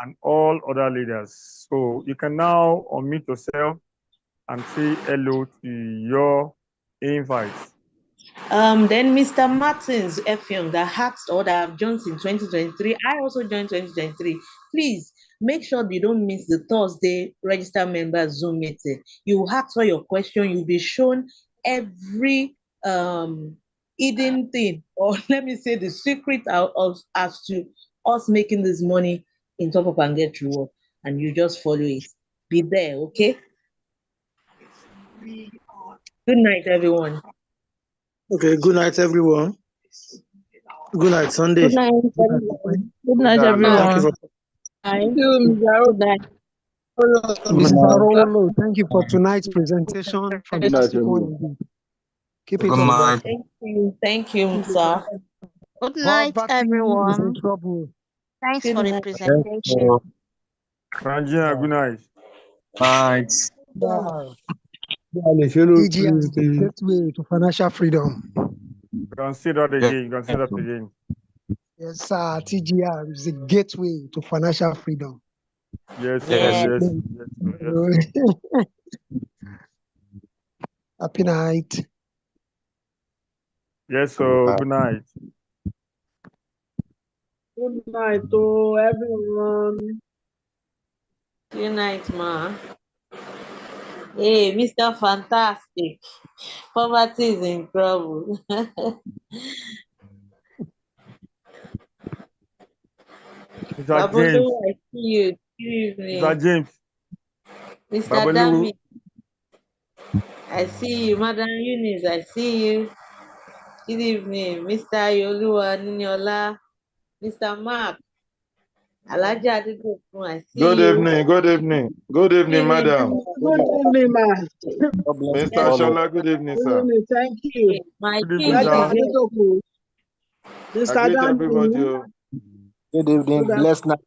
And all other leaders. So you can now unmute yourself and say hello to your invites. Then Mr. Martins Effiong that asked or that have joined in 2023. I also joined 2023. Please make sure you don't miss the Thursday register member Zoom meeting. You ask for your question, you'll be shown every hidden thing, or let me say the secret of as to us making this money in Top Up and Get Reward, and you just follow it. Be there, okay? Good night, everyone. Okay, good night, everyone. Good night, Sunday. Good night, everyone. Good night, everyone. Thank you, Good night. Mr. Arolo, thank you for tonight's presentation. Fantastic one. Keep it on. Thank you, sir. Good night, everyone. Thanks for the presentation. Ranjina, good night. Night. TGR is the gateway to financial freedom. You can say that again. You can say that again. Yes, sir. TGR is the gateway to financial freedom. Yes, yes. Happy night. Yes, so good night. Good night to everyone. Good night, ma. Hey, Mr. Fantastic. Poverty is in trouble. Mr. James. I see you. Good evening. Mr. James. Mr. Dami. I see you. Madam Eunice, I see you. Good evening. Mr. Yoluwa Niniola. Mr. Mark. Alhaji Adigokun, I see Good you. evening. Good evening. Good evening, madam. Good evening, ma. Mr. Shola, good evening, sir. Good evening, thank you. My king, sir. Mr. Everybody. Good evening. Blessed night.